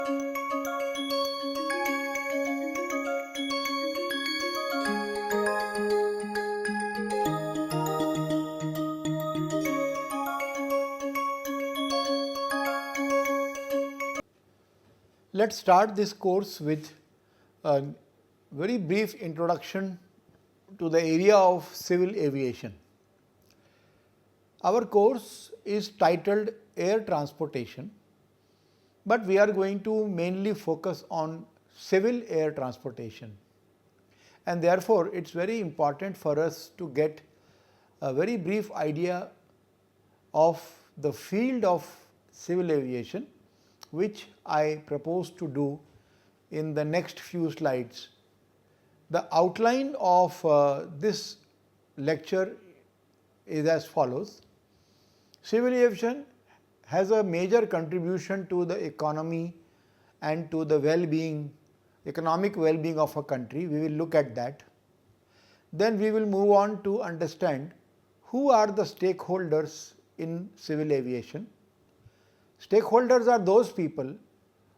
Let's start this course with a very brief introduction to the area of civil aviation. Our course is titled Air Transportation, but we are going to mainly focus on civil air transportation, and therefore it is very important for us to get a very brief idea of the field of civil aviation, which I propose to do in the next few slides. The outline of this lecture is as follows. Civil aviation has a major contribution to the economy and to the well-being, economic well-being of a country. We will look at that. Then we will move on to understand who are the stakeholders in civil aviation. Stakeholders are those people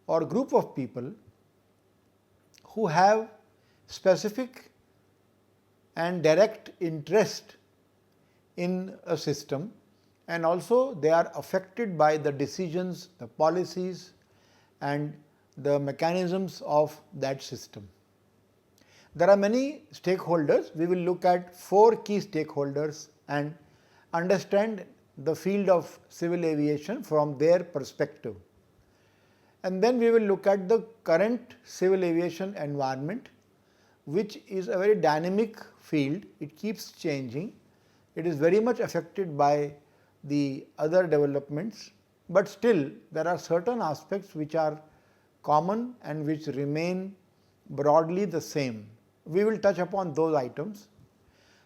or group of people who have specific and direct interest in a system, and also they are affected by the decisions, the policies and the mechanisms of that system. There are many stakeholders. We will look at 4 key stakeholders and understand the field of civil aviation from their perspective. And then we will look at the current civil aviation environment, which is a very dynamic field. It keeps changing. It is very much affected by the other developments, but still there are certain aspects which are common and which remain broadly the same. We will touch upon those items.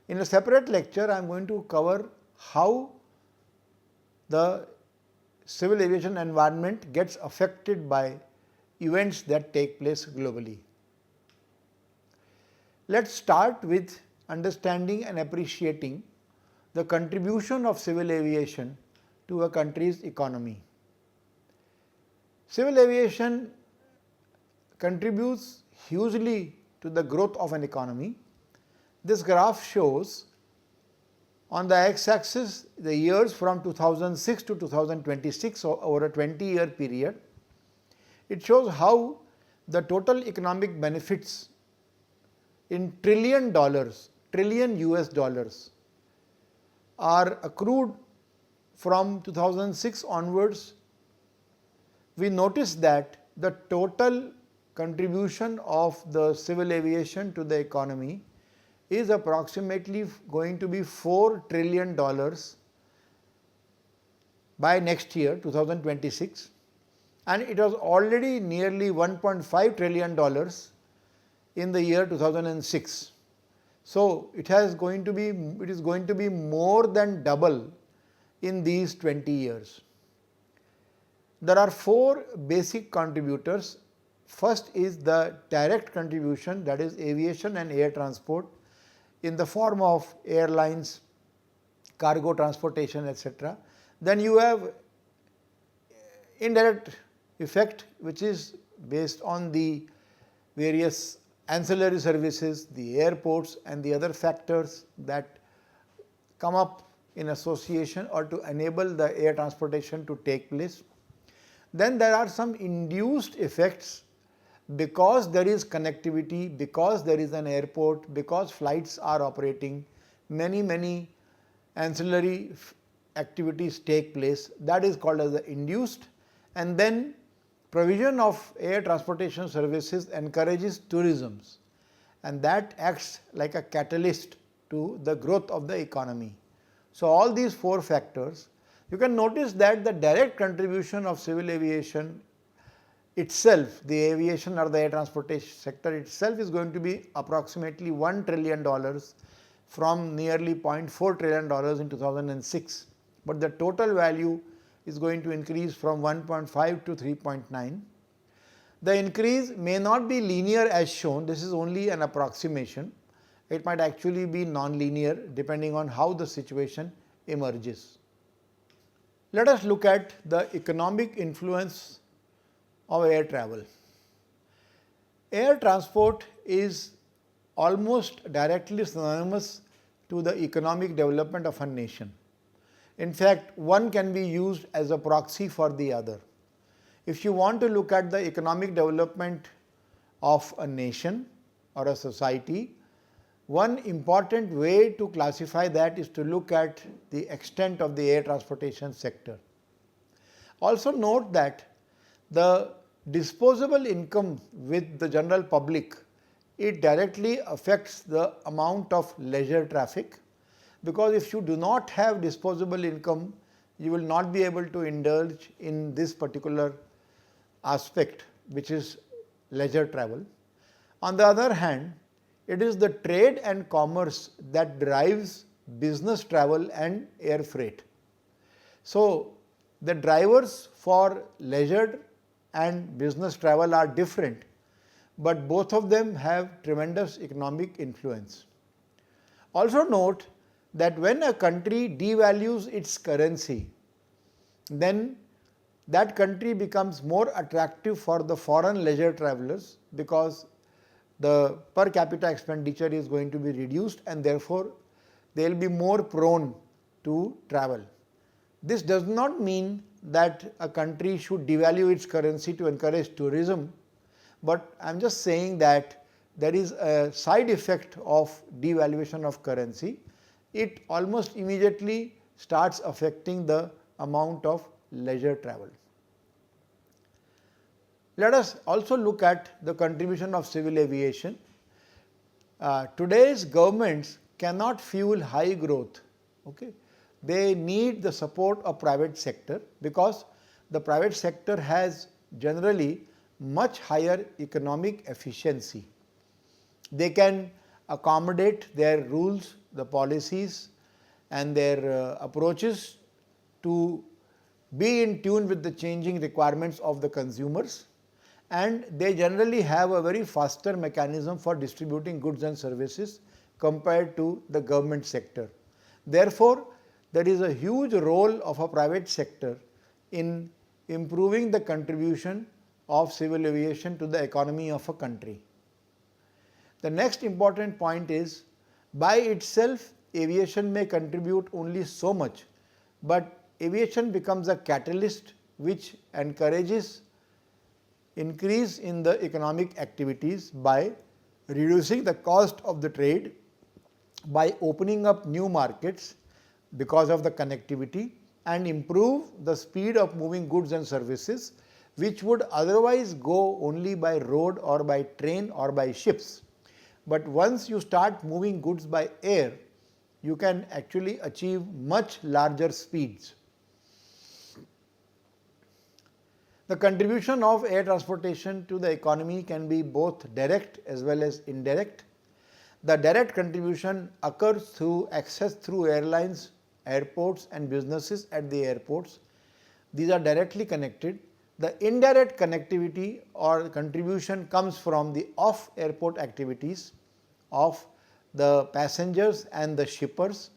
In a separate lecture, I am going to cover how the civil aviation environment gets affected by events that take place globally. Let us start with understanding and appreciating the contribution of civil aviation to a country's economy. Civil aviation contributes hugely to the growth of an economy. This graph shows on the x-axis the years from 2006 to 2026, so over a 20-year period. It shows how the total economic benefits in trillion US dollars are accrued from 2006 onwards. We notice that the total contribution of the civil aviation to the economy is approximately going to be $4 trillion by next year 2026, and it was already nearly $1.5 trillion in the year 2006. So, it is going to be more than double in these 20 years. There are 4 basic contributors. First is the direct contribution, that is aviation and air transport in the form of airlines, cargo transportation, etc. Then you have indirect effect, which is based on the various ancillary services, the airports and the other factors that come up in association or to enable the air transportation to take place. Then there are some induced effects because there is connectivity, because there is an airport, because flights are operating, many ancillary activities take place, that is called as the induced. And then provision of air transportation services encourages tourism, and that acts like a catalyst to the growth of the economy. So, all these 4 factors, you can notice that the direct contribution of civil aviation itself, the aviation or the air transportation sector itself, is going to be approximately $1 trillion from nearly $0.4 trillion in 2006, but the total value is going to increase from 1.5 to 3.9. The increase may not be linear as shown. This is only an approximation. It might actually be non-linear depending on how the situation emerges. Let us look at the economic influence of air travel. Air transport is almost directly synonymous to the economic development of a nation. In fact, one can be used as a proxy for the other. If you want to look at the economic development of a nation or a society, one important way to classify that is to look at the extent of the air transportation sector. Also note that the disposable income with the general public, it directly affects the amount of leisure traffic, because if you do not have disposable income, you will not be able to indulge in this particular aspect, which is leisure travel. On the other hand, it is the trade and commerce that drives business travel and air freight. So, the drivers for leisure and business travel are different, but both of them have tremendous economic influence. Also note that when a country devalues its currency, then that country becomes more attractive for the foreign leisure travelers, because the per capita expenditure is going to be reduced and therefore they will be more prone to travel. This does not mean that a country should devalue its currency to encourage tourism, but I am just saying that there is a side effect of devaluation of currency. It almost immediately starts affecting the amount of leisure travel. Let us also look at the contribution of civil aviation. Today's governments cannot fuel high growth. Okay? They need the support of private sector, because the private sector has generally much higher economic efficiency. They can accommodate their rules, the policies and their approaches to be in tune with the changing requirements of the consumers, and they generally have a very faster mechanism for distributing goods and services compared to the government sector. Therefore, there is a huge role of a private sector in improving the contribution of civil aviation to the economy of a country. The next important point is, by itself aviation may contribute only so much, but aviation becomes a catalyst which encourages increase in the economic activities by reducing the cost of the trade, by opening up new markets because of the connectivity, and improve the speed of moving goods and services, which would otherwise go only by road or by train or by ships. But once you start moving goods by air, you can actually achieve much larger speeds. The contribution of air transportation to the economy can be both direct as well as indirect. The direct contribution occurs through access through airlines, airports and businesses at the airports. These are directly connected. The indirect connectivity or contribution comes from the off-airport activities of the passengers and the shippers.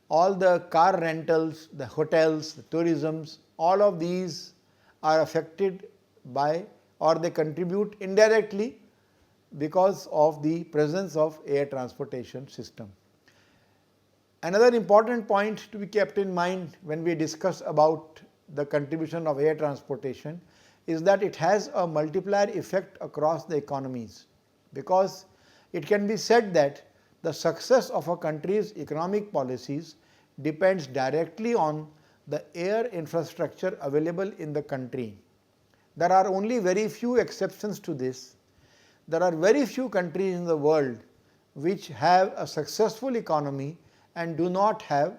All the car rentals, the hotels, the tourisms, all of these are affected by, or they contribute indirectly because of the presence of air transportation system. Another important point to be kept in mind when we discuss about the contribution of air transportation is that it has a multiplier effect across the economies, because it can be said that the success of a country's economic policies depends directly on the air infrastructure available in the country. There are only very few exceptions to this. There are very few countries in the world which have a successful economy and do not have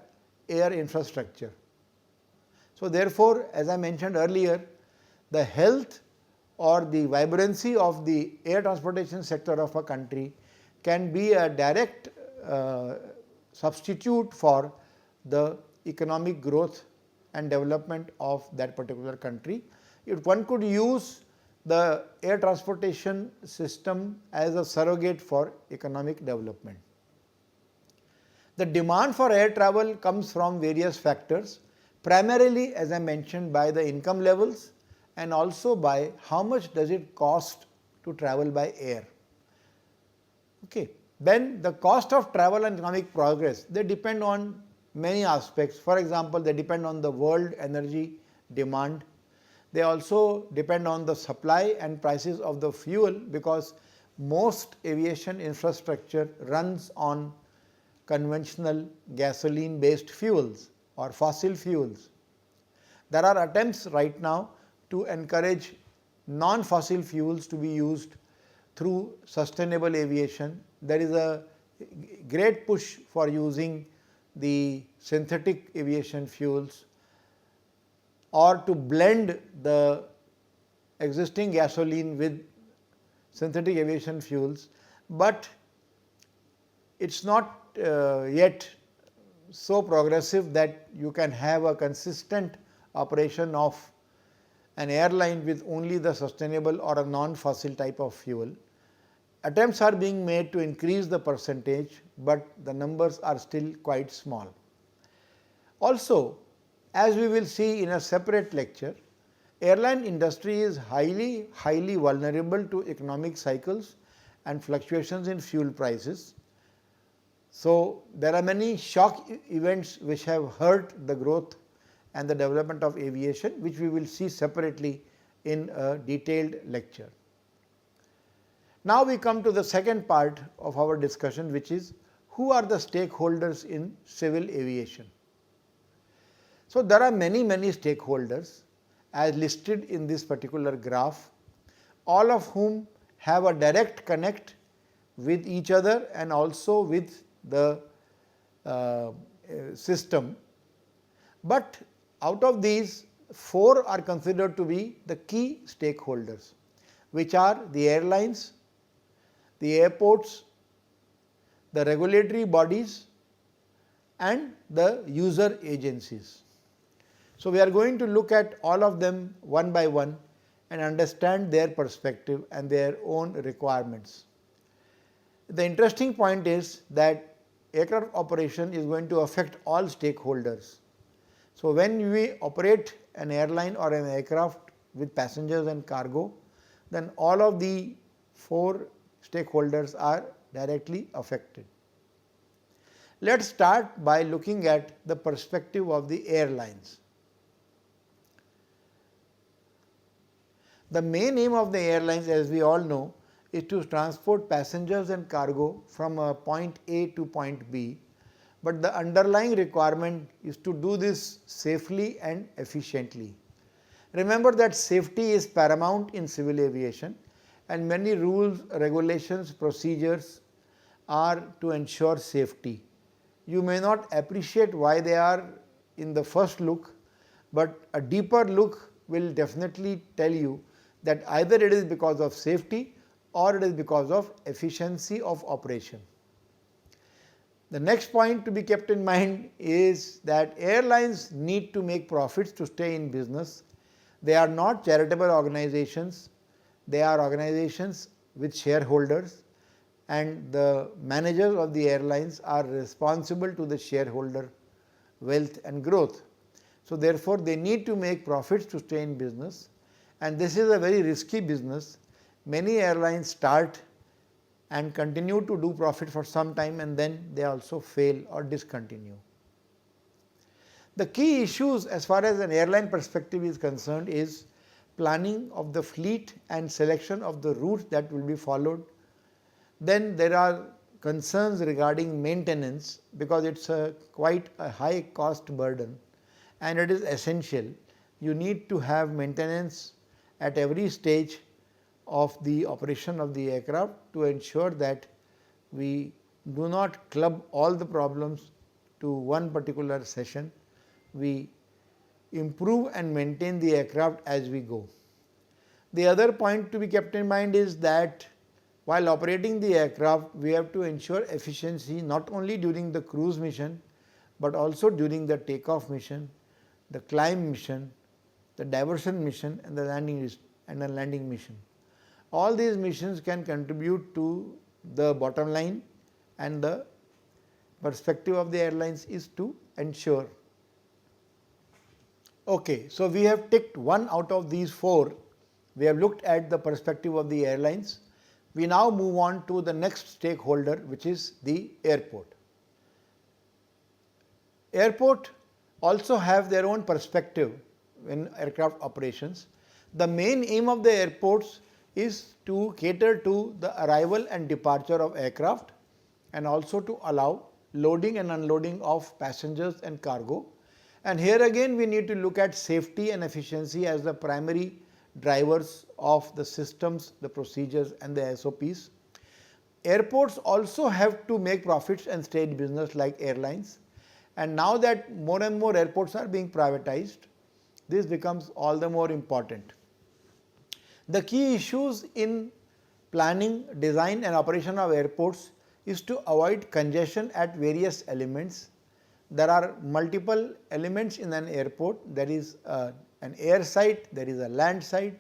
air infrastructure. So therefore, as I mentioned earlier, the health or the vibrancy of the air transportation sector of a country can be a direct substitute for the economic growth and development of that particular country. If one could use the air transportation system as a surrogate for economic development. The demand for air travel comes from various factors, primarily as I mentioned by the income levels and also by how much does it cost to travel by air. Okay. Then the cost of travel and economic progress, they depend on many aspects. For example, they depend on the world energy demand. They also depend on the supply and prices of the fuel, because most aviation infrastructure runs on conventional gasoline based fuels or fossil fuels. There are attempts right now to encourage non-fossil fuels to be used through sustainable aviation. There is a great push for using the synthetic aviation fuels, or to blend the existing gasoline with synthetic aviation fuels, but it is not yet so progressive that you can have a consistent operation of an airline with only the sustainable or a non-fossil type of fuel. Attempts are being made to increase the percentage, but the numbers are still quite small. Also, as we will see in a separate lecture, airline industry is highly vulnerable to economic cycles and fluctuations in fuel prices. So, there are many shock events which have hurt the growth and the development of aviation, which we will see separately in a detailed lecture. Now, we come to the second part of our discussion, which is who are the stakeholders in civil aviation. So, there are many stakeholders as listed in this particular graph, all of whom have a direct connect with each other and also with the system. But out of these, 4 are considered to be the key stakeholders, which are the airlines, the airports, the regulatory bodies and the user agencies. So, we are going to look at all of them one by one and understand their perspective and their own requirements. The interesting point is that aircraft operation is going to affect all stakeholders. So, when we operate an airline or an aircraft with passengers and cargo, then all of the 4 stakeholders are directly affected. Let us start by looking at the perspective of the airlines. The main aim of the airlines, as we all know, is to transport passengers and cargo from a point A to point B, but the underlying requirement is to do this safely and efficiently. Remember that safety is paramount in civil aviation, and many rules, regulations, procedures are to ensure safety. You may not appreciate why they are in the first look, but a deeper look will definitely tell you that either it is because of safety or it is because of efficiency of operation. The next point to be kept in mind is that airlines need to make profits to stay in business. They are not charitable organizations, they are organizations with shareholders, and the managers of the airlines are responsible to the shareholder wealth and growth. So, therefore, they need to make profits to stay in business, and this is a very risky business. Many airlines start and continue to do profit for some time and then they also fail or discontinue. The key issues as far as an airline perspective is concerned is planning of the fleet and selection of the routes that will be followed. Then there are concerns regarding maintenance, because it is quite a high cost burden and it is essential. You need to have maintenance at every stage of the operation of the aircraft to ensure that we do not club all the problems to one particular session. We improve and maintain the aircraft as we go. The other point to be kept in mind is that while operating the aircraft, we have to ensure efficiency not only during the cruise mission, but also during the takeoff mission, the climb mission, the diversion mission and the landing mission. All these missions can contribute to the bottom line, and the perspective of the airlines is to ensure Okay, so we have ticked one out of these four. We have looked at the perspective of the airlines. We now move on to the next stakeholder, which is the airport. Airport also have their own perspective in aircraft operations. The main aim of the airports is to cater to the arrival and departure of aircraft and also to allow loading and unloading of passengers and cargo. And here again we need to look at safety and efficiency as the primary drivers of the systems, the procedures and the SOPs. Airports also have to make profits and stay in business like airlines. And now that more and more airports are being privatized, this becomes all the more important. The key issues in planning, design and operation of airports is to avoid congestion at various elements. There are multiple elements in an airport. There is an air site, there is a land site,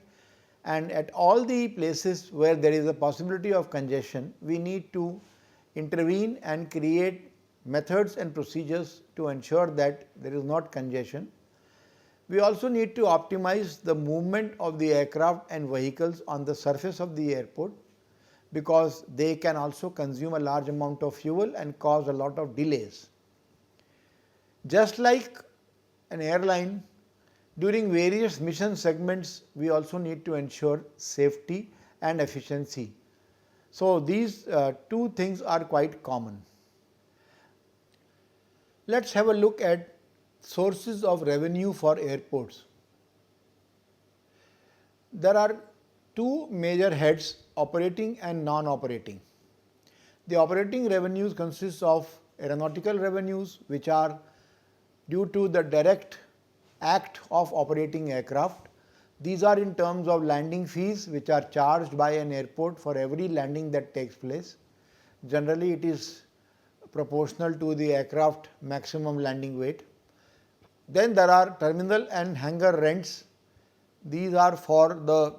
and at all the places where there is a possibility of congestion, we need to intervene and create methods and procedures to ensure that there is not congestion. We also need to optimize the movement of the aircraft and vehicles on the surface of the airport, because they can also consume a large amount of fuel and cause a lot of delays. Just like an airline, during various mission segments, we also need to ensure safety and efficiency. So, these two things are quite common. Let us have a look at sources of revenue for airports. There are two major heads, operating and non-operating. The operating revenues consist of aeronautical revenues, which are due to the direct act of operating aircraft. These are in terms of landing fees, which are charged by an airport for every landing that takes place. Generally, it is proportional to the aircraft maximum landing weight. Then there are terminal and hangar rents. These are for the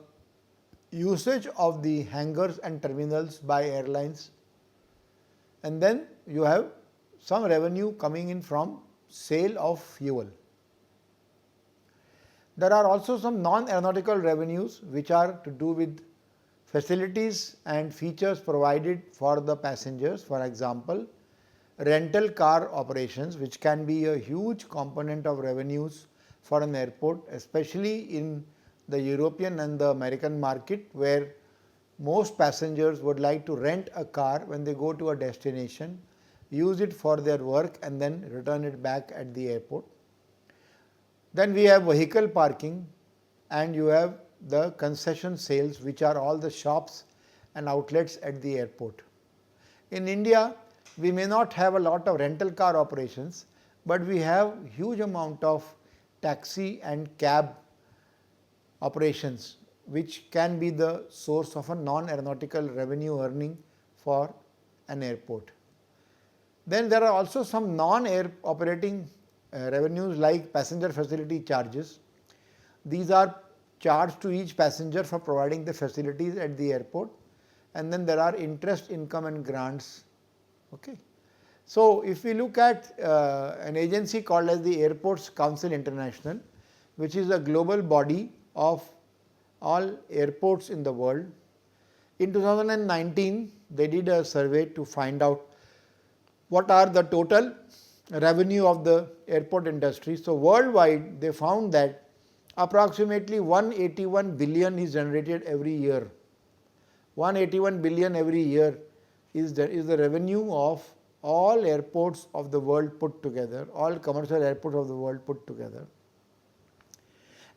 usage of the hangars and terminals by airlines. And then you have some revenue coming in from sale of fuel. There are also some non-aeronautical revenues which are to do with facilities and features provided for the passengers. For example, rental car operations, which can be a huge component of revenues for an airport, especially in the European and the American market, where most passengers would like to rent a car when they go to a destination, use it for their work and then return it back at the airport. Then we have vehicle parking, and you have the concession sales, which are all the shops and outlets at the airport. In India, we may not have a lot of rental car operations, but we have huge amount of taxi and cab operations, which can be the source of a non-aeronautical revenue earning for an airport. Then there are also some non-air operating revenues like passenger facility charges. These are charged to each passenger for providing the facilities at the airport, and then there are interest income and grants. Okay. So, if we look at an agency called as the Airports Council International, which is a global body of all airports in the world, in 2019 they did a survey to find out what are the total revenue of the airport industry. So, worldwide they found that approximately 181 billion is generated every year. 181 billion every year is the revenue of all airports of the world put together, all commercial airports of the world put together.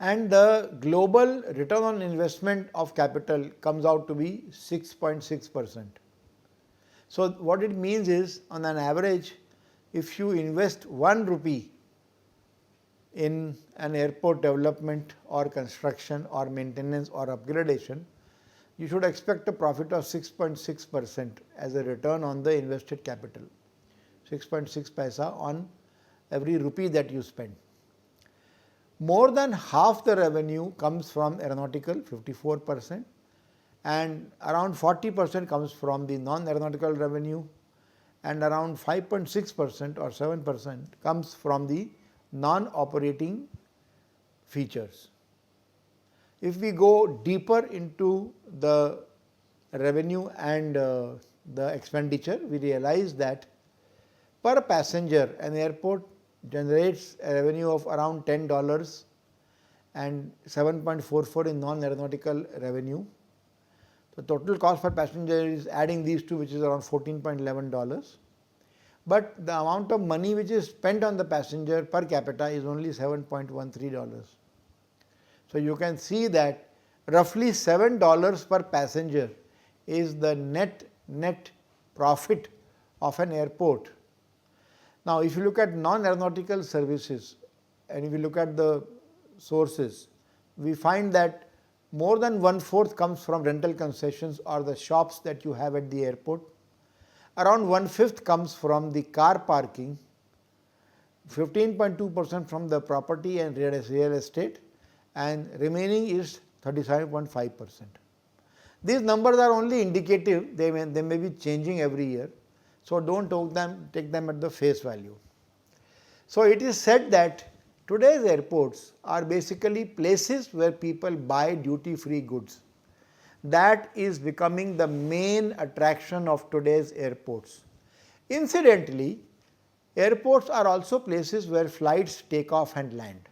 And the global return on investment of capital comes out to be 6.6%. So, what it means is, on an average, if you invest 1 rupee in an airport development or construction or maintenance or upgradation, you should expect a profit of 6.6% as a return on the invested capital, 6.6 paisa on every rupee that you spend. More than half the revenue comes from aeronautical, 54%, and around 40% comes from the non-aeronautical revenue, and around 5.6% or 7% comes from the non-operating features. If we go deeper into the revenue and the expenditure, we realize that per passenger an airport generates a revenue of around $10 and 7.44 in non-aeronautical revenue. The total cost per passenger is adding these two, which is around $14.11. But the amount of money which is spent on the passenger per capita is only $7.13. So you can see that roughly $7 per passenger is the net profit of an airport. Now, if you look at non-aeronautical services and if you look at the sources, we find that more than 1/4 comes from rental concessions or the shops that you have at the airport. Around 1/5 comes from the car parking, 15.2% from the property and real estate, and remaining is 37.5%. These numbers are only indicative, they may be changing every year. So, do not take them at the face value. So, it is said that today's airports are basically places where people buy duty free goods. That is becoming the main attraction of today's airports. Incidentally, airports are also places where flights take off and land.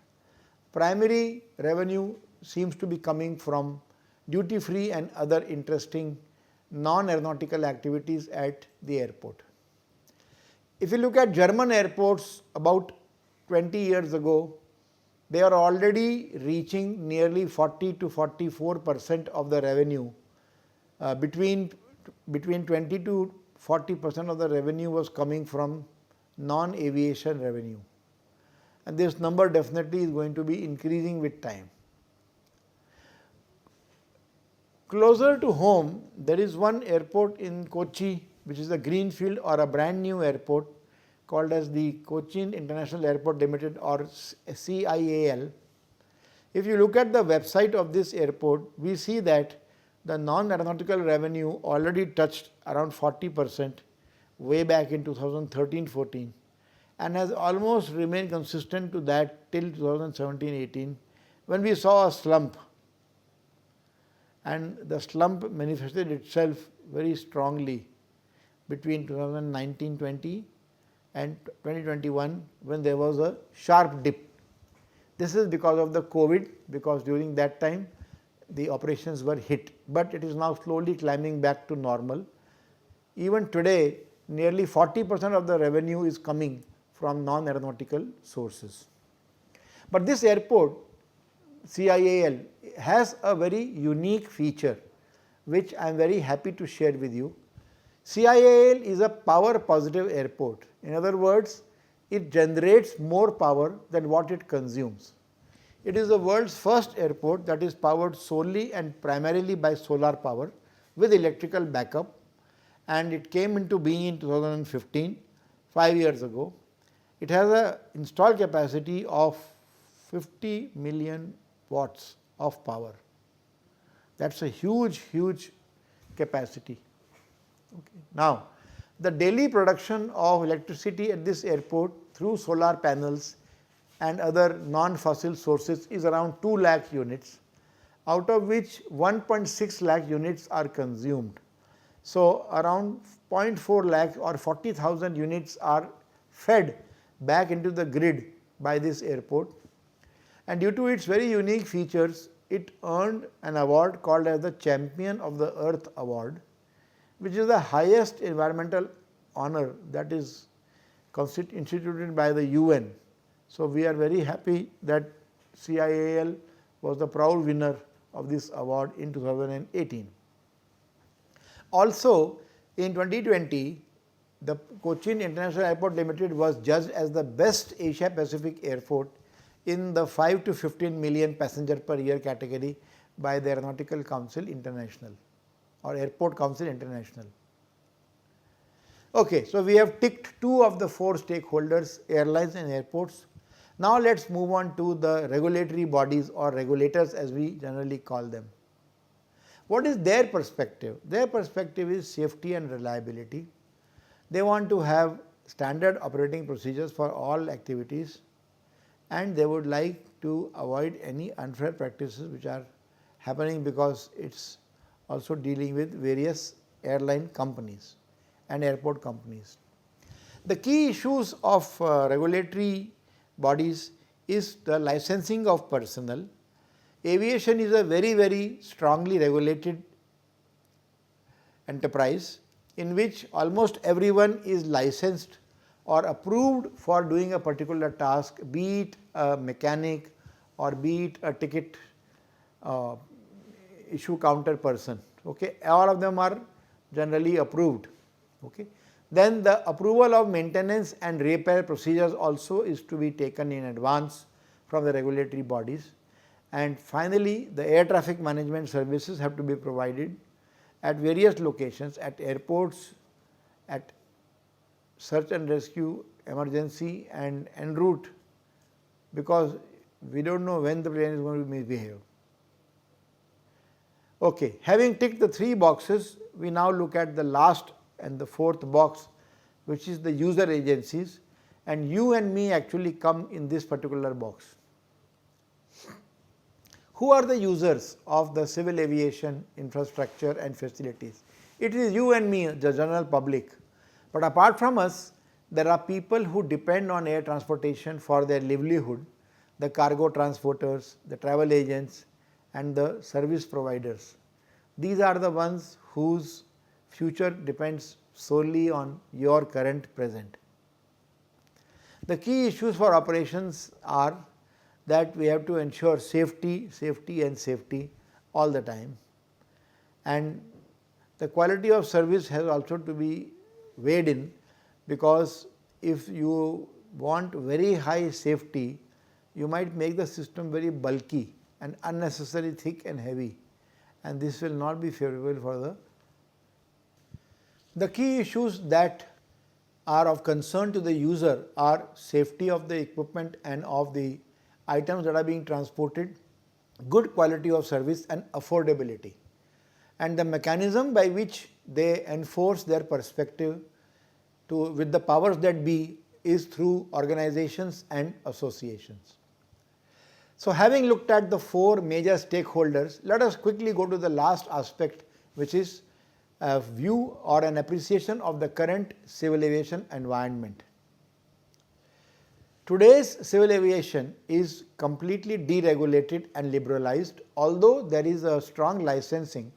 Primary revenue seems to be coming from duty free and other interesting non-aeronautical activities at the airport. If you look at German airports about 20 years ago, they are already reaching nearly 40 to 44% of the revenue. Between 20 to 40% of the revenue was coming from non-aviation revenue, and this number definitely is going to be increasing with time. Closer to home, there is one airport in Kochi, which is a greenfield or a brand new airport called as the Cochin International Airport Limited or CIAL. If you look at the website of this airport, we see that the non-aeronautical revenue already touched around 40% way back in 2013-14 and has almost remained consistent to that till 2017-18 when we saw a slump, and the slump manifested itself very strongly between 2019-20 and 2021 when there was a sharp dip. This is because of the COVID, because during that time the operations were hit, but it is now slowly climbing back to normal. Even today nearly 40% of the revenue is coming from non-aeronautical sources. But this airport CIAL has a very unique feature which I am very happy to share with you. CIAL is a power positive airport. In other words, it generates more power than what it consumes. It is the world's first airport that is powered solely and primarily by solar power with electrical backup, and it came into being in 2015, 5 years ago. It has an installed capacity of 50 million watts of power. That is a huge capacity. Okay. Now, the daily production of electricity at this airport through solar panels and other non-fossil sources is around 2 lakh units, out of which 1.6 lakh units are consumed. So, around 0.4 lakh or 40,000 units are fed back into the grid by this airport, and due to its very unique features, it earned an award called as the Champion of the Earth Award, which is the highest environmental honor that is instituted by the UN. So, we are very happy that CIAL was the proud winner of this award in 2018. Also, in 2020, the Cochin International Airport Limited was judged as the best Asia Pacific airport in the 5 to 15 million passenger per year category by the Aeronautical Council International or Airport Council International. Okay, so we have ticked 2 of the 4 stakeholders, airlines and airports. Now, let us move on to the regulatory bodies or regulators as we generally call them. What is their perspective? Their perspective is safety and reliability. They want to have standard operating procedures for all activities. and they would like to avoid any unfair practices which are happening, because it is also dealing with various airline companies and airport companies. The key issues of regulatory bodies is the licensing of personnel. Aviation is a very strongly regulated enterprise in which almost everyone is licensed or approved for doing a particular task, be it a mechanic or be it a ticket issue counter person. Okay. All of them are generally approved. Okay. Then the approval of maintenance and repair procedures also is to be taken in advance from the regulatory bodies. And finally, the air traffic management services have to be provided at various locations, at airports, at search and rescue, emergency and en route, because we do not know when the plane is going to misbehave. Okay. Having ticked the 3 boxes, we now look at the last and the 4th box, which is the user agencies, and you and me actually come in this particular box. Who are the users of the civil aviation infrastructure and facilities? It is you and me, the general public. But apart from us, there are people who depend on air transportation for their livelihood, the cargo transporters, the travel agents and the service providers. These are the ones whose future depends solely on your current present. The key issues for operations are that we have to ensure safety all the time, and the quality of service has also to be weighed in, because if you want very high safety, you might make the system very bulky and unnecessarily thick and heavy, and this will not be favorable for the key issues that are of concern to the user are safety of the equipment and of the items that are being transported, good quality of service and affordability, and the mechanism by which they enforce their perspective with the powers that be is through organizations and associations. So, having looked at the 4 major stakeholders, let us quickly go to the last aspect, which is a view or an appreciation of the current civil aviation environment. Today's civil aviation is completely deregulated and liberalized, although there is a strong licensing,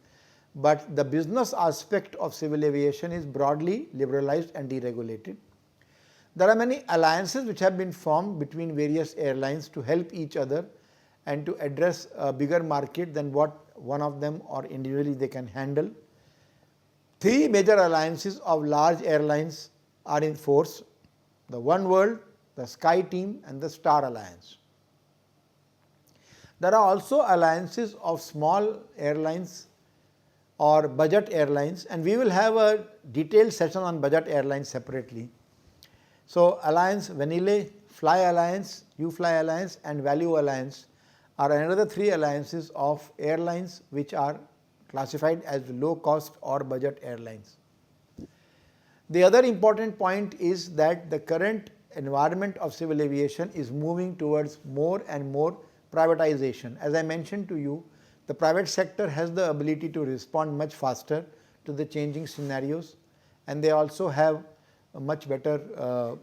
but the business aspect of civil aviation is broadly liberalized and deregulated. There are many alliances which have been formed between various airlines to help each other and to address a bigger market than what one of them or individually they can handle. 3 major alliances of large airlines are in force: the One World, the Sky Team and the Star Alliance. There are also alliances of small airlines or budget airlines, and we will have a detailed session on budget airlines separately. So, Alliance Vanille, Fly Alliance, U-Fly Alliance and Value Alliance are another 3 alliances of airlines which are classified as low cost or budget airlines. The other important point is that the current environment of civil aviation is moving towards more and more privatization. As I mentioned to you, the private sector has the ability to respond much faster to the changing scenarios, and they also have a much better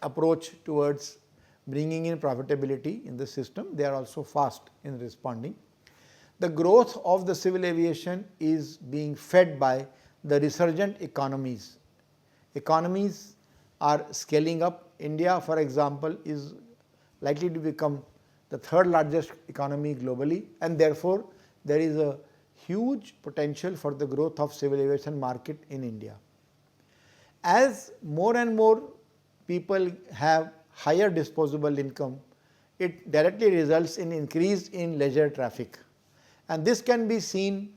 approach towards bringing in profitability in the system. They are also fast in responding. The growth of the civil aviation is being fed by the resurgent economies. Economies are scaling up. India, for example, is likely to become the 3rd largest economy globally, and therefore, there is a huge potential for the growth of civil aviation market in India. As more and more people have higher disposable income, it directly results in increase in leisure traffic, and this can be seen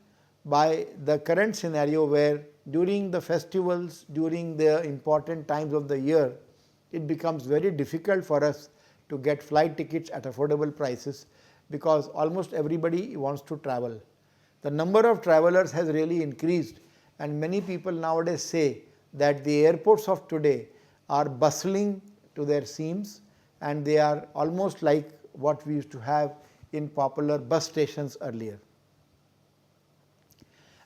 by the current scenario where during the festivals, during the important times of the year, it becomes very difficult for us to get flight tickets at affordable prices, because almost everybody wants to travel. The number of travelers has really increased, and many people nowadays say that the airports of today are bustling to their seams, and they are almost like what we used to have in popular bus stations earlier.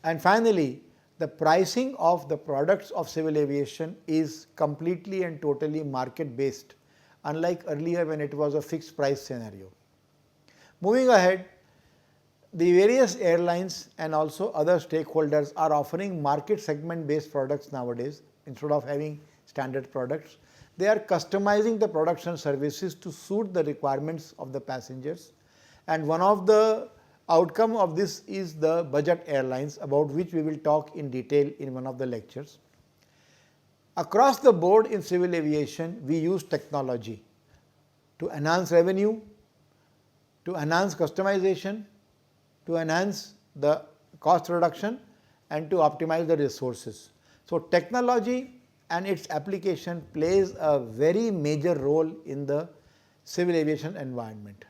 And finally, the pricing of the products of civil aviation is completely and totally market based, unlike earlier when it was a fixed price scenario. Moving ahead, the various airlines and also other stakeholders are offering market segment based products nowadays instead of having standard products. They are customizing the products and services to suit the requirements of the passengers, and one of the outcome of this is the budget airlines, about which we will talk in detail in one of the lectures. Across the board in civil aviation, we use technology to enhance revenue, to enhance customization, to enhance the cost reduction, and to optimize the resources. So, technology and its application plays a very major role in the civil aviation environment.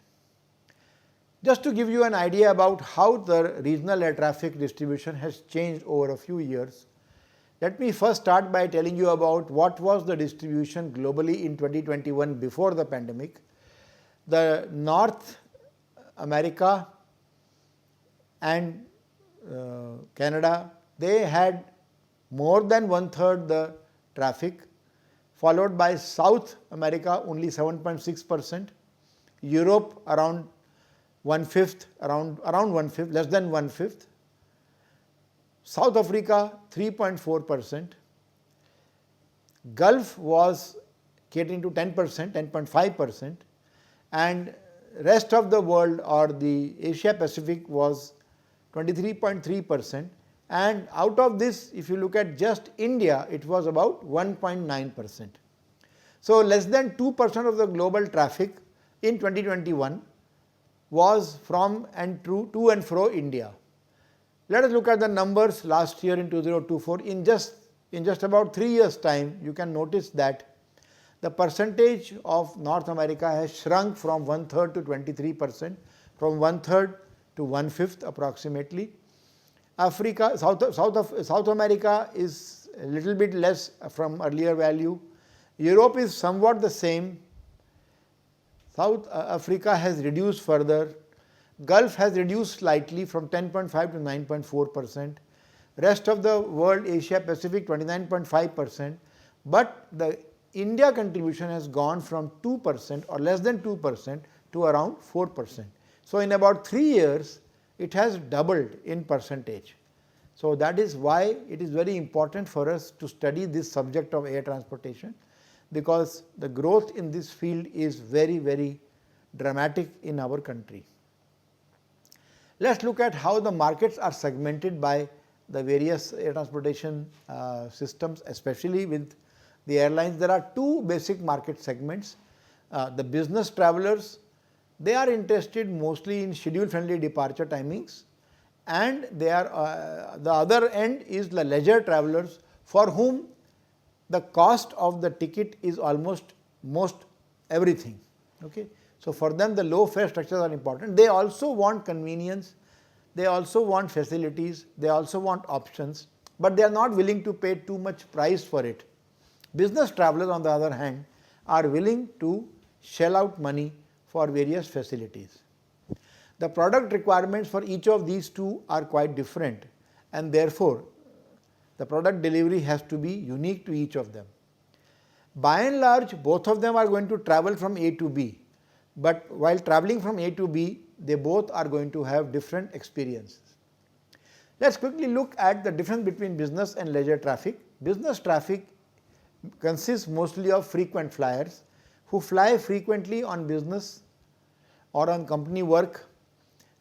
Just to give you an idea about how the regional air traffic distribution has changed over a few years, let me first start by telling you about what was the distribution globally in 2021 before the pandemic. The North America and Canada, they had more than 1/3 the traffic, followed by South America only 7.6%, Europe around 1/5, around 1/5, less than 1/5, South Africa 3.4%, Gulf was catering to 10%, 10.5%, and rest of the world or the Asia Pacific was 23.3%, and out of this, if you look at just India, it was about 1.9%. So, less than 2% of the global traffic in 2021 was from and to and fro India. Let us look at the numbers last year in 2024. In just about 3 years' time, you can notice that the percentage of North America has shrunk from 1/3 to 23%, from 1/3 to 1/5 approximately. Africa, South America is a little bit less from earlier value. Europe is somewhat the same. South Africa has reduced further. Gulf has reduced slightly from 10.5 to 9.4%. Rest of the world, Asia Pacific 29.5%, but the India contribution has gone from 2% or less than 2% to around 4%. So, in about 3 years, it has doubled in percentage. So, that is why it is very important for us to study this subject of air transportation, because the growth in this field is very, very dramatic in our country. Let us look at how the markets are segmented by the various air transportation systems, especially with the airlines. There are two basic market segments. The business travelers, they are interested mostly in schedule friendly departure timings, and they are the other end is the leisure travelers, for whom the cost of the ticket is almost everything. Okay. So, for them the low fare structures are important. They also want convenience, they also want facilities, they also want options, but they are not willing to pay too much price for it. Business travelers, on the other hand, are willing to shell out money for various facilities. The product requirements for each of these two are quite different, and therefore, the product delivery has to be unique to each of them. By and large, both of them are going to travel from A to B, but while traveling from A to B, they both are going to have different experiences. Let us quickly look at the difference between business and leisure traffic. Business traffic consists mostly of frequent flyers who fly frequently on business or on company work.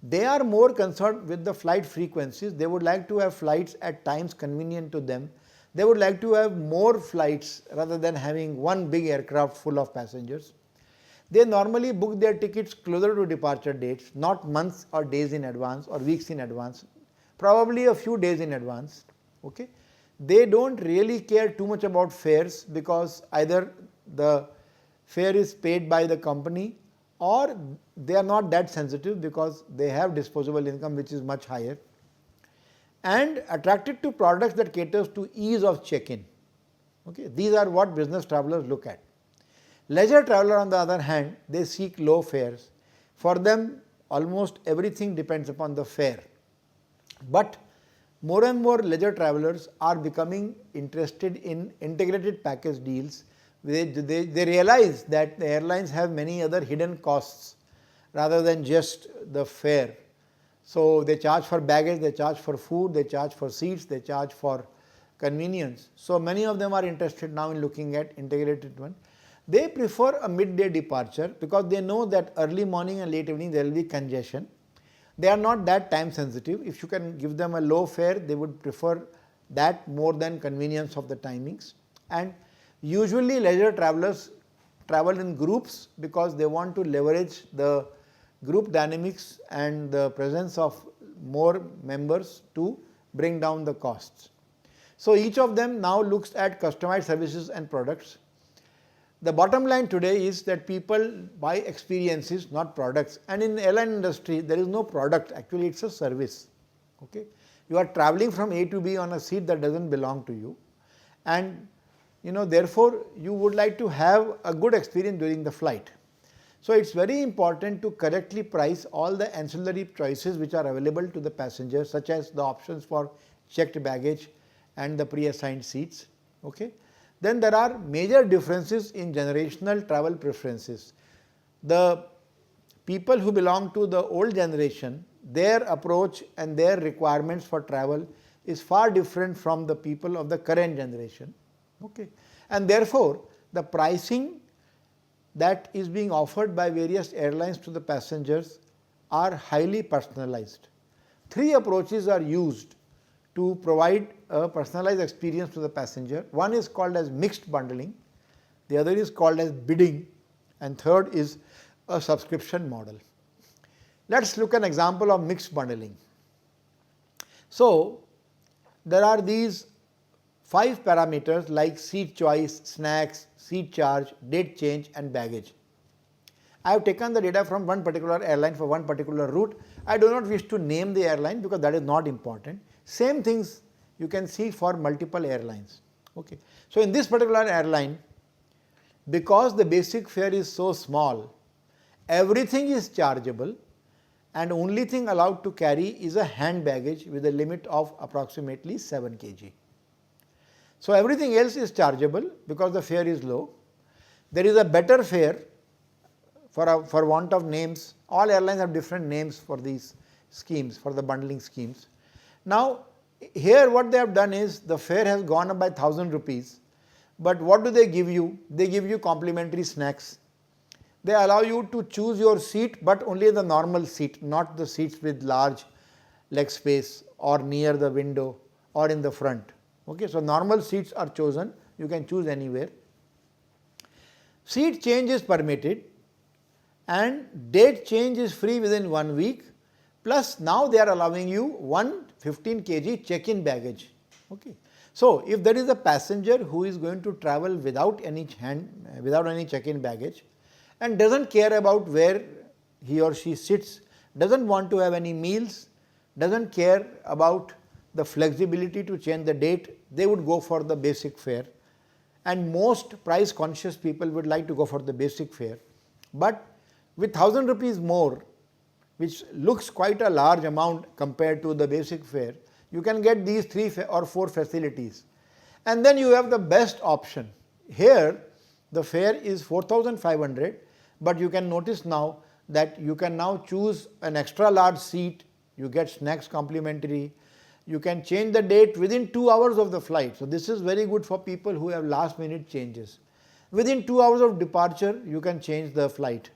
They are more concerned with the flight frequencies. They would like to have flights at times convenient to them. They would like to have more flights rather than having one big aircraft full of passengers. They normally book their tickets closer to departure dates, not months or days in advance or weeks in advance, probably a few days in advance. Okay. They do not really care too much about fares, because either the fare is paid by the company or they are not that sensitive because they have disposable income which is much higher, and attracted to products that caters to ease of check-in. Okay. These are what business travelers look at. Leisure traveler on the other hand, they seek low fares. For them almost everything depends upon the fare. But more and more leisure travelers are becoming interested in integrated package deals. They realize that the airlines have many other hidden costs rather than just the fare. So, they charge for baggage, they charge for food, they charge for seats, they charge for convenience. So, many of them are interested now in looking at integrated one. They prefer a midday departure because they know that early morning and late evening there will be congestion. They are not that time sensitive. If you can give them a low fare, they would prefer that more than convenience of the timings. And usually leisure travelers travel in groups because they want to leverage the group dynamics and the presence of more members to bring down the costs. So, each of them now looks at customized services and products. The bottom line today is that people buy experiences, not products, and in the airline industry there is no product, actually it is a service. Okay? You are travelling from A to B on a seat that does not belong to you, and therefore you would like to have a good experience during the flight. So, it is very important to correctly price all the ancillary choices which are available to the passengers, such as the options for checked baggage and the pre-assigned seats. Okay? Then there are major differences in generational travel preferences. The people who belong to the old generation, their approach and their requirements for travel is far different from the people of the current generation. Okay. And therefore, the pricing that is being offered by various airlines to the passengers are highly personalized. Three approaches are used to provide a personalized experience to the passenger. One is called as mixed bundling, the other is called as bidding, and third is a subscription model. Let us look at an example of mixed bundling. So, there are these 5 parameters like seat choice, snacks, seat charge, date change and baggage. I have taken the data from one particular airline for one particular route. I do not wish to name the airline because that is not important. Same things you can see for multiple airlines. Okay. So, in this particular airline, because the basic fare is so small, everything is chargeable and only thing allowed to carry is a hand baggage with a limit of approximately 7 kg. So, everything else is chargeable because the fare is low. There is a better fare for want of names. All airlines have different names for these schemes, for the bundling schemes. Now, here what they have done is the fare has gone up by 1000 rupees, but what do they give you? They give you complimentary snacks. They allow you to choose your seat, but only the normal seat, not the seats with large leg space or near the window or in the front. Okay, so, normal seats are chosen, you can choose anywhere. Seat change is permitted and date change is free within 1 week, plus now they are allowing you one 15 kg check-in baggage. Okay. So, if there is a passenger who is going to travel without any check-in baggage and does not care about where he or she sits, does not want to have any meals, does not care about the flexibility to change the date, they would go for the basic fare, and most price conscious people would like to go for the basic fare. But with 1000 rupees more, which looks quite a large amount compared to the basic fare, you can get these 3 or 4 facilities. And then you have the best option. Here the fare is 4500, but you can notice now that you can now choose an extra large seat, you get snacks complimentary, you can change the date within 2 hours of the flight. So, this is very good for people who have last minute changes. Within 2 hours of departure, you can change the flight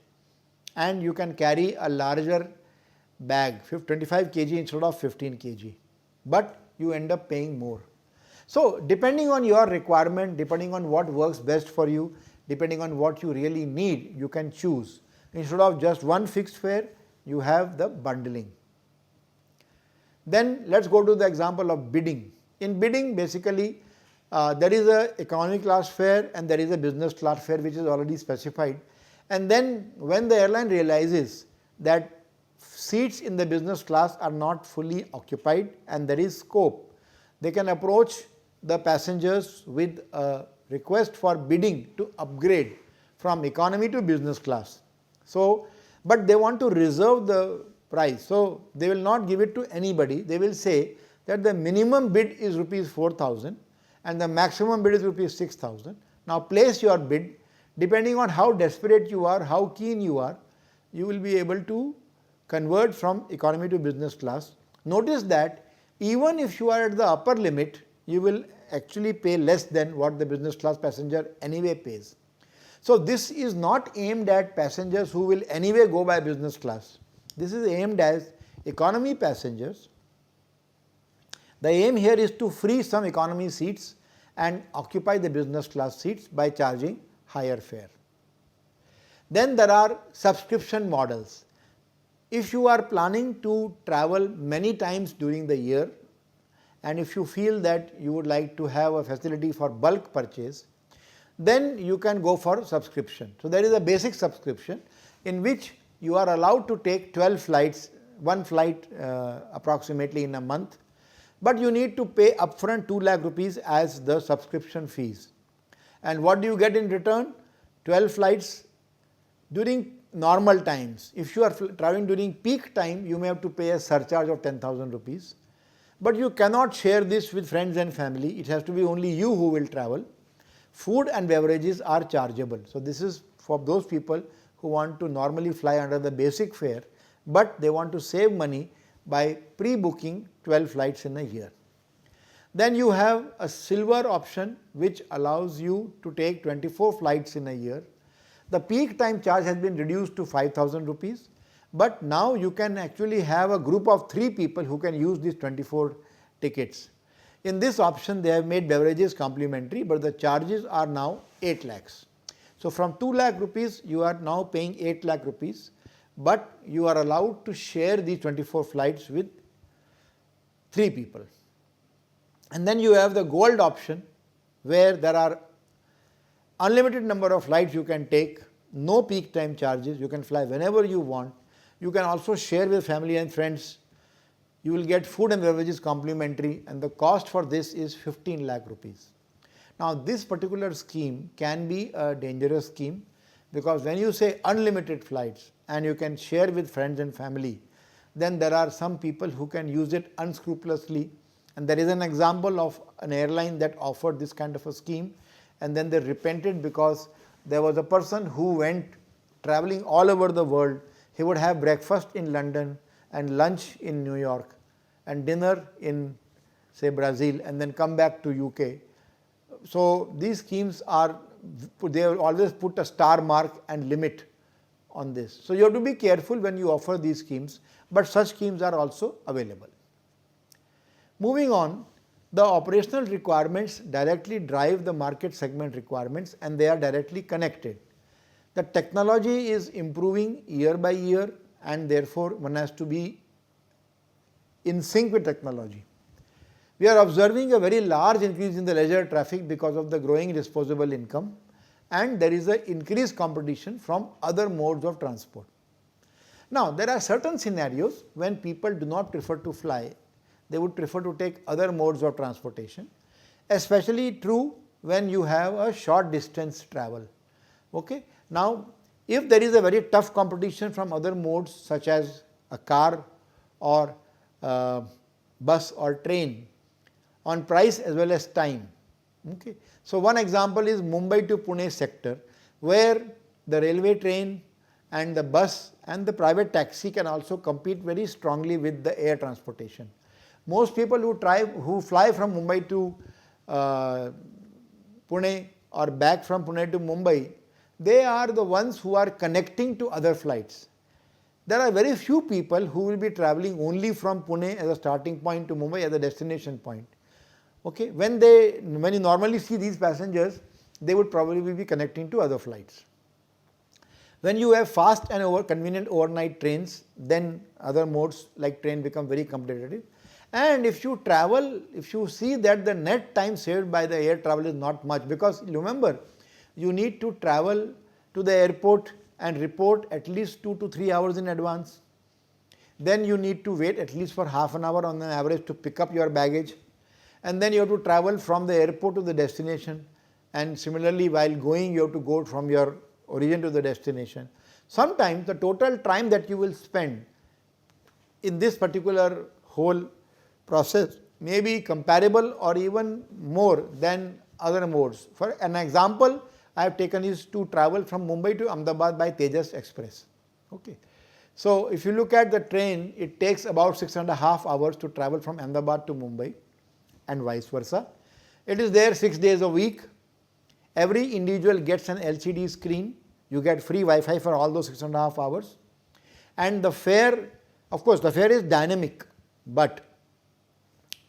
and you can carry a larger bag, 25 kg instead of 15 kg, but you end up paying more. So, depending on your requirement, depending on what works best for you, depending on what you really need, you can choose. Instead of just one fixed fare, you have the bundling. Then let us go to the example of bidding. In bidding, basically there is a economy class fare and there is a business class fare which is already specified, and then when the airline realizes that seats in the business class are not fully occupied and there is scope, they can approach the passengers with a request for bidding to upgrade from economy to business class. So, but they want to reserve the price. So, they will not give it to anybody. They will say that the minimum bid is rupees 4,000 and the maximum bid is rupees 6,000. Now, place your bid. Depending on how desperate you are, how keen you are, you will be able to convert from economy to business class. Notice that even if you are at the upper limit, you will actually pay less than what the business class passenger anyway pays. So, this is not aimed at passengers who will anyway go by business class. This is aimed as economy passengers. The aim here is to free some economy seats and occupy the business class seats by charging higher fare. Then there are subscription models. If you are planning to travel many times during the year and if you feel that you would like to have a facility for bulk purchase, then you can go for subscription. So, there is a basic subscription in which you are allowed to take 12 flights, one flight approximately in a month, but you need to pay upfront 2 lakh rupees as the subscription fees. And what do you get in return? 12 flights during normal times. If you are traveling during peak time, you may have to pay a surcharge of 10,000 rupees, but you cannot share this with friends and family. It has to be only you who will travel. Food and beverages are chargeable. So, this is for those people who want to normally fly under the basic fare, but they want to save money by pre-booking 12 flights in a year. Then you have a silver option which allows you to take 24 flights in a year. The peak time charge has been reduced to 5,000 rupees, but now you can actually have a group of 3 people who can use these 24 tickets. In this option they have made beverages complimentary, but the charges are now 8 lakhs. So, from 2 lakh rupees you are now paying 8 lakh rupees, but you are allowed to share these 24 flights with 3 people. And then you have the gold option where there are unlimited number of flights you can take, no peak time charges, you can fly whenever you want. You can also share with family and friends. You will get food and beverages complimentary and the cost for this is 15 lakh rupees. Now, this particular scheme can be a dangerous scheme because when you say unlimited flights and you can share with friends and family, then there are some people who can use it unscrupulously. And there is an example of an airline that offered this kind of a scheme and then they repented because there was a person who went traveling all over the world. He would have breakfast in London and lunch in New York and dinner in say Brazil and then come back to UK. So, these schemes are, they have always put a star mark and limit on this. So, you have to be careful when you offer these schemes, but such schemes are also available. Moving on, the operational requirements directly drive the market segment requirements and they are directly connected. The technology is improving year by year and therefore one has to be in sync with technology. We are observing a very large increase in the leisure traffic because of the growing disposable income and there is an increased competition from other modes of transport. Now, there are certain scenarios when people do not prefer to fly. They would prefer to take other modes of transportation, especially true when you have a short distance travel. Okay? Now, if there is a very tough competition from other modes such as a car or bus or train on price as well as time. Okay? So, one example is Mumbai to Pune sector where the railway train and the bus and the private taxi can also compete very strongly with the air transportation. Most people who fly from Mumbai to Pune or back from Pune to Mumbai, they are the ones who are connecting to other flights. There are very few people who will be traveling only from Pune as a starting point to Mumbai as a destination point. Okay? When you normally see these passengers, they would probably be connecting to other flights. When you have fast and convenient overnight trains, then other modes like train become very competitive. And if you travel, if you see that the net time saved by the air travel is not much, because remember, you need to travel to the airport and report at least 2 to 3 hours in advance. Then you need to wait at least for half an hour on an average to pick up your baggage. And then you have to travel from the airport to the destination. And similarly, while going, you have to go from your origin to the destination. Sometimes the total time that you will spend in this particular whole process may be comparable or even more than other modes. For an example, I have taken is to travel from Mumbai to Ahmedabad by Tejas Express. Okay. So, if you look at the train, it takes about 6.5 hours to travel from Ahmedabad to Mumbai and vice versa. It is there 6 days a week. Every individual gets an LCD screen. You get free Wi-Fi for all those 6.5 hours. And the fare, of course, the fare is dynamic, but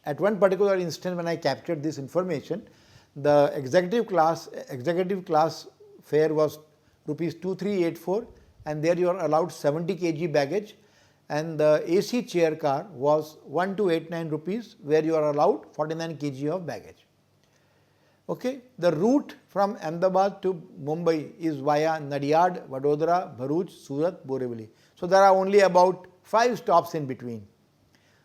at one particular instant when I captured this information, the executive class fare was rupees 2384, and there you are allowed 70 kg baggage, and the AC chair car was 1289 rupees, where you are allowed 49 kg of baggage. Okay. The route from Ahmedabad to Mumbai is via Nadiad, Vadodara, Bharuch, Surat, Borivali. So, there are only about 5 stops in between.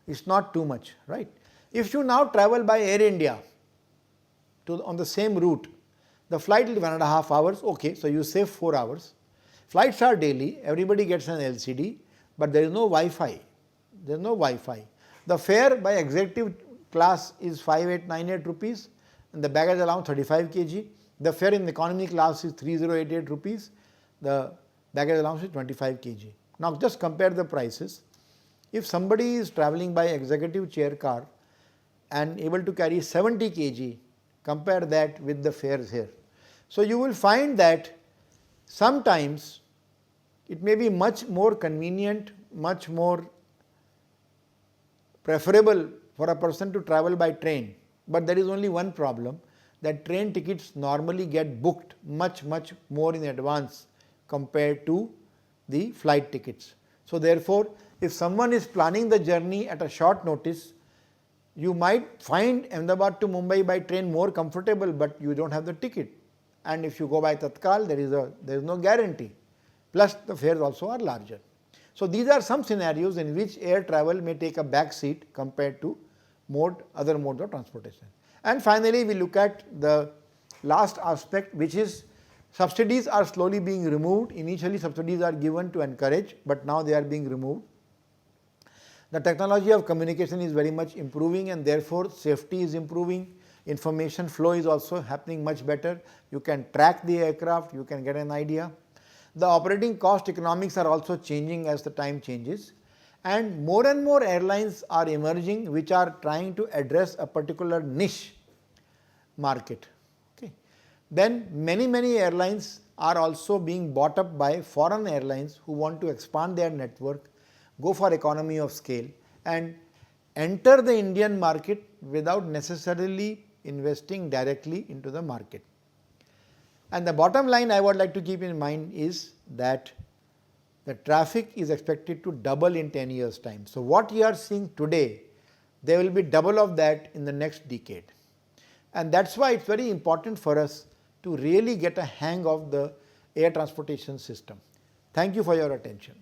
It is not too much, right. If you now travel by Air India on the same route, the flight is 1.5 hours, okay, so you save 4 hours. Flights are daily, everybody gets an LCD, but there is no Wi-Fi. There is no Wi-Fi. The fare by executive class is 5898 rupees, and the baggage allowance 35 kg. The fare in economy class is 3088 rupees. The baggage allowance is 25 kg. Now, just compare the prices. If somebody is traveling by executive chair car and able to carry 70 kg, compare that with the fares here. So, you will find that sometimes it may be much more convenient, much more preferable for a person to travel by train, but there is only one problem, that train tickets normally get booked much more in advance compared to the flight tickets. So, therefore, if someone is planning the journey at a short notice, you might find Ahmedabad to Mumbai by train more comfortable, but you do not have the ticket, and if you go by Tatkal, there is no guarantee, plus the fares also are larger. So, these are some scenarios in which air travel may take a back seat compared to other modes of transportation. And finally, we look at the last aspect, which is subsidies are slowly being removed. Initially, subsidies are given to encourage, but now they are being removed. The technology of communication is very much improving, and therefore, safety is improving. Information flow is also happening much better. You can track the aircraft, you can get an idea. The operating cost economics are also changing as the time changes, and more airlines are emerging which are trying to address a particular niche market. Okay. Then many airlines are also being bought up by foreign airlines who want to expand their network, go for economy of scale, and enter the Indian market without necessarily investing directly into the market. And the bottom line I would like to keep in mind is that the traffic is expected to double in 10 years' time. So, what you are seeing today, there will be double of that in the next decade. And that is why it is very important for us to really get a hang of the air transportation system. Thank you for your attention.